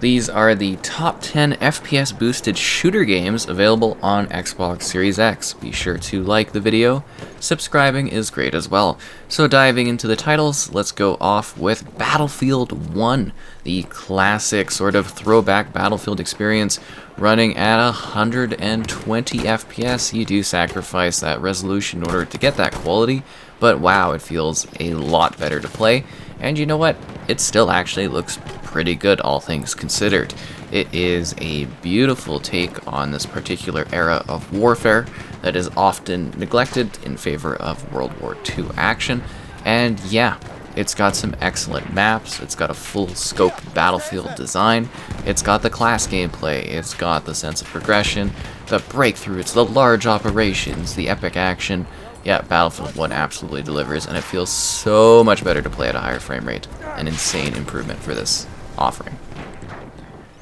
These are the top 10 FPS boosted shooter games available on Xbox Series X. Be sure to like the video. Subscribing is great as well. So diving into the titles, let's go off with Battlefield 1, the classic sort of throwback Battlefield experience running at 120 FPS. You do sacrifice that resolution in order to get that quality, but wow, it feels a lot better to play. And you know what? It still actually looks pretty good, all things considered. It is a beautiful take on this particular era of warfare that is often neglected in favor of World War II action. And yeah, it's got some excellent maps, it's got a full scope battlefield design, it's got the class gameplay, it's got the sense of progression, the breakthroughs, the large operations, the epic action. Yeah, Battlefield 1 absolutely delivers, and it feels so much better to play at a higher frame rate. An insane improvement for this offering.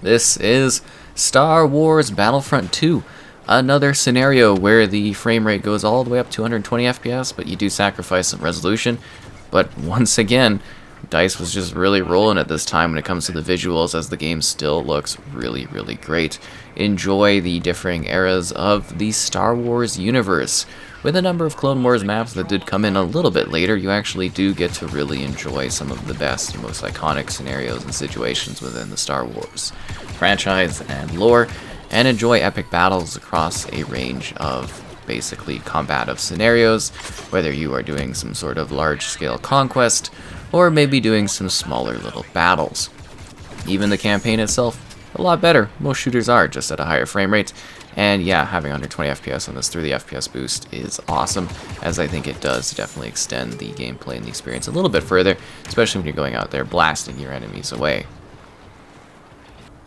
This is Star Wars Battlefront 2, another scenario where the frame rate goes all the way up to 120 FPS, but you do sacrifice some resolution. But once again, DICE was just really rolling at this time when it comes to the visuals, as the game still looks really, really great. Enjoy the differing eras of the Star Wars universe. With a number of Clone Wars maps that did come in a little bit later, you actually do get to really enjoy some of the best and most iconic scenarios and situations within the Star Wars franchise and lore, and enjoy epic battles across a range of basically combative scenarios, whether you are doing some sort of large-scale conquest, or maybe doing some smaller little battles. Even the campaign itself, a lot better. Most shooters are, just at a higher frame rate. And yeah, having under 20 FPS on this through the FPS boost is awesome, as I think it does definitely extend the gameplay and the experience a little bit further, especially when you're going out there blasting your enemies away.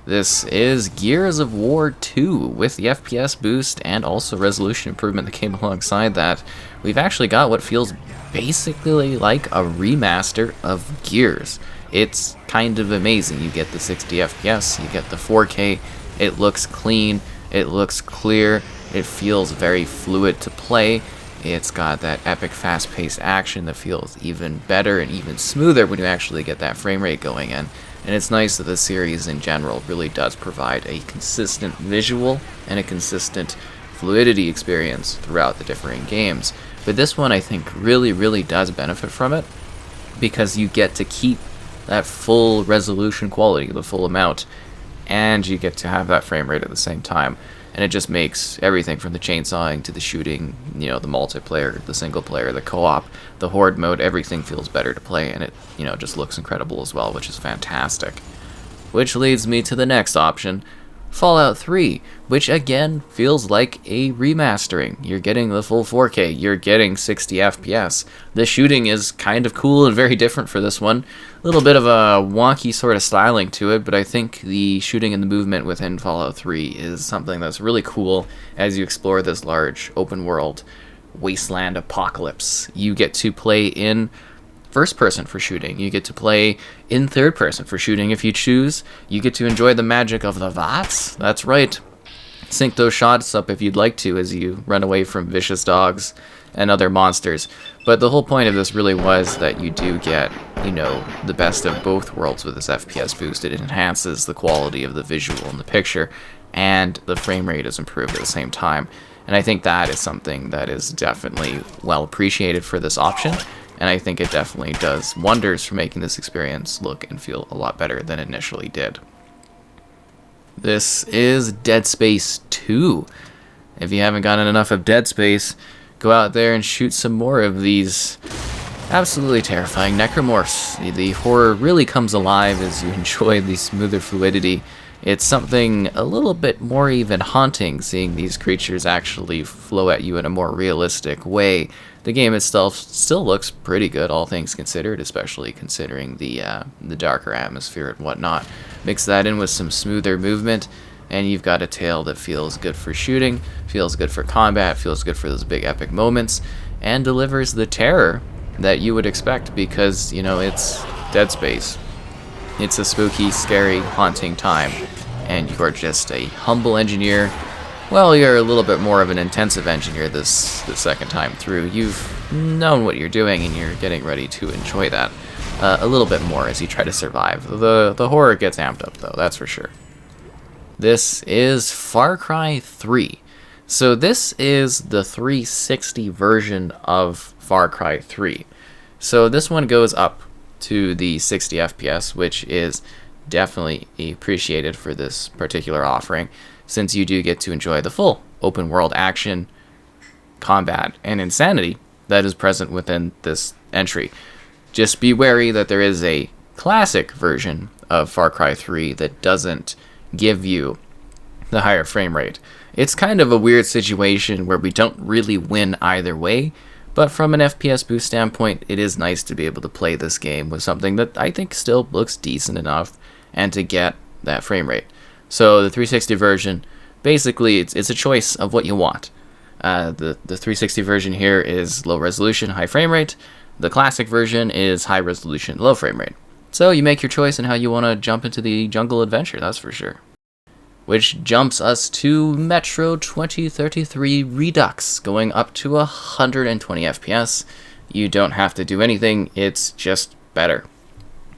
This is Gears of War 2 with the FPS boost and also resolution improvement that came alongside that. We've actually got what feels basically like a remaster of Gears. It's kind of amazing. You get the 60 FPS, you get the 4K, it looks clean, it looks clear, it feels very fluid to play. It's got that epic fast-paced action that feels even better and even smoother when you actually get that frame rate going in. And it's nice that the series in general really does provide a consistent visual and a consistent fluidity experience throughout the differing games. But this one I think really does benefit from it, because you get to keep that full resolution quality, the full amount, and you get to have that frame rate at the same time. And it just makes everything from the chainsawing to the shooting, you know, the multiplayer, the single player, the co-op, the horde mode, everything feels better to play, and it, you know, just looks incredible as well, which is fantastic. Which leads me to the next option, Fallout 3, which again feels like a remastering. You're getting the full 4K, you're getting 60 FPS. The shooting is kind of cool and very different for this one. A little bit of a wonky sort of styling to it, but I think the shooting and the movement within Fallout 3 is something that's really cool as you explore this large open world wasteland apocalypse. You get to play in first person for shooting, you get to play in third person for shooting if you choose, you get to enjoy the magic of the VATS, that's right, sync those shots up if you'd like to as you run away from vicious dogs and other monsters. But the whole point of this really was that you do get, you know, the best of both worlds with this FPS boost. It enhances the quality of the visual in the picture, and the frame rate is improved at the same time. And I think that is something that is definitely well appreciated for this option. And I think it definitely does wonders for making this experience look and feel a lot better than it initially did. This is Dead Space 2. If you haven't gotten enough of Dead Space, go out there and shoot some more of these absolutely terrifying necromorphs. The horror really comes alive as you enjoy the smoother fluidity. It's something a little bit more even haunting, seeing these creatures actually flow at you in a more realistic way. The game itself still looks pretty good, all things considered, especially considering the darker atmosphere and whatnot. Mix that in with some smoother movement, and you've got a tale that feels good for shooting, feels good for combat, feels good for those big epic moments, and delivers the terror that you would expect, because, you know, it's Dead Space. It's a spooky, scary, haunting time, and you are just a humble engineer. Well, you're a little bit more of an intensive engineer the second time through. You've known what you're doing, and you're getting ready to enjoy that. a little bit more as you try to survive. The horror gets amped up, though, that's for sure. This is Far Cry 3. So this is the 360 version of Far Cry 3. So this one goes up to the 60 FPS, which is definitely appreciated for this particular offering, since you do get to enjoy the full open world action, combat, and insanity that is present within this entry. Just be wary that there is a classic version of Far Cry 3 that doesn't give you the higher frame rate. It's kind of a weird situation where we don't really win either way, but from an FPS boost standpoint, it is nice to be able to play this game with something that I think still looks decent enough and to get that frame rate. So the 360 version, basically it's a choice of what you want. The 360 version here is low resolution, high frame rate. The classic version is high resolution, low frame rate. So you make your choice in how you want to jump into the jungle adventure, that's for sure. Which jumps us to Metro 2033 Redux, going up to 120 FPS. You don't have to do anything, it's just better.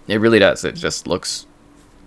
It really does, it just looks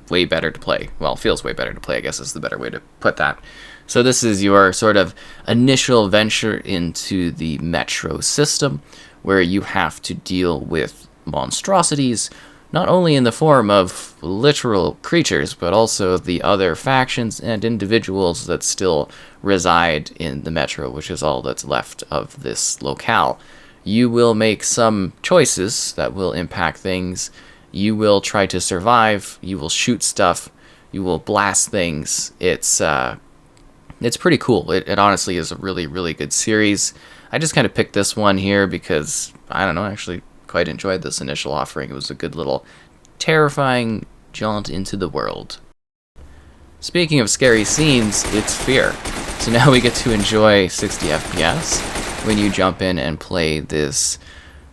way better to play. Well, feels way better to play, I guess is the better way to put that. So this is your sort of initial venture into the Metro system, where you have to deal with monstrosities, not only in the form of literal creatures, but also the other factions and individuals that still reside in the Metro, which is all that's left of this locale. You will make some choices that will impact things. You will try to survive. You will shoot stuff. You will blast things. It's pretty cool. It honestly is a really, really good series. I just kind of picked this one here because, I don't know, I actually quite enjoyed this initial offering. It was a good little terrifying jaunt into the world. Speaking of scary scenes, it's Fear. So now we get to enjoy 60 FPS when you jump in and play this,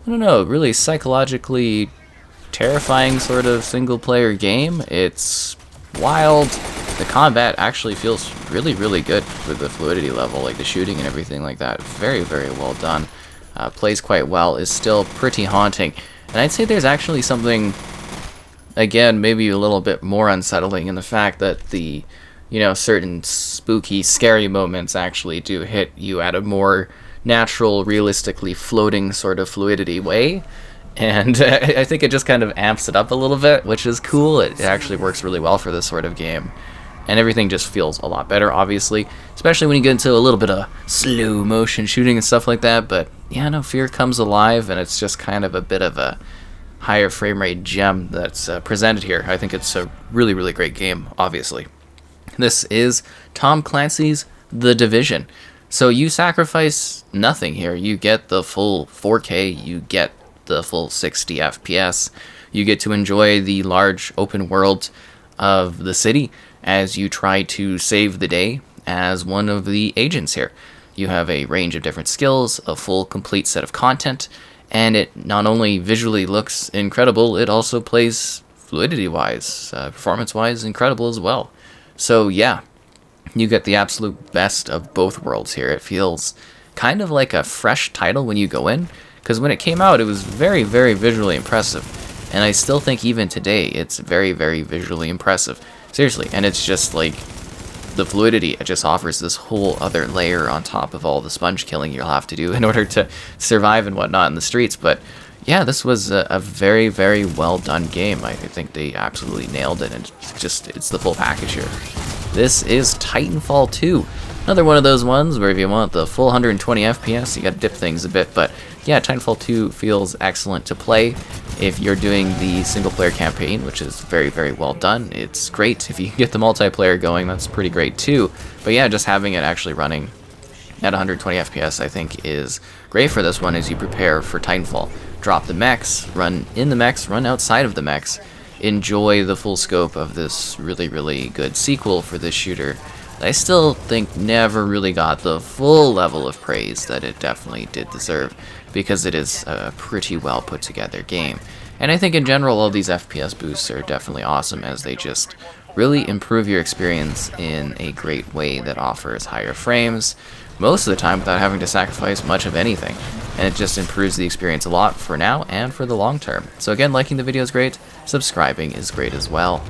I don't know, really psychologically terrifying sort of single player game. It's wild. The combat actually feels really, really good with the fluidity level, like the shooting and everything like that. Very, very well done. Plays quite well, is still pretty haunting. And I'd say there's actually something, again, maybe a little bit more unsettling in the fact that the, certain spooky, scary moments actually do hit you at a more natural, realistically floating sort of fluidity way. And I think it just kind of amps it up a little bit, which is cool. It actually works really well for this sort of game. And everything just feels a lot better, obviously, especially when you get into a little bit of slow motion shooting and stuff like that. But yeah, no, Fear comes alive, and it's just kind of a bit of a higher frame rate gem that's presented here. I think it's a really, really great game, obviously. This is Tom Clancy's The Division. So you sacrifice nothing here. You get the full 4K, you get the full 60 FPS, you get to enjoy the large open world of the city as you try to save the day as one of the agents here. You have a range of different skills, a full complete set of content, and it not only visually looks incredible, it also plays fluidity-wise, performance-wise incredible as well. So yeah, you get the absolute best of both worlds here. It feels kind of like a fresh title when you go in, because when it came out, it was very, very visually impressive. And I still think even today, it's very, very visually impressive. Seriously, and it's just like the fluidity, it just offers this whole other layer on top of all the sponge killing you'll have to do in order to survive and whatnot in the streets. But yeah, this was a very, very well done game. I think they absolutely nailed it, and it's the full package here. This is Titanfall 2. Another one of those ones where if you want the full 120 FPS, you gotta dip things a bit, but yeah, Titanfall 2 feels excellent to play if you're doing the single-player campaign, which is very, very well done. It's great. If you can get the multiplayer going, that's pretty great too. But yeah, just having it actually running at 120 FPS, I think, is great for this one as you prepare for Titanfall. Drop the mechs, run in the mechs, run outside of the mechs, enjoy the full scope of this really, really good sequel for this shooter. I still think never really got the full level of praise that it definitely did deserve, because it is a pretty well put together game. And I think in general all these FPS boosts are definitely awesome, as they just really improve your experience in a great way that offers higher frames most of the time without having to sacrifice much of anything. And it just improves the experience a lot for now and for the long term. So again, liking the video is great, subscribing is great as well.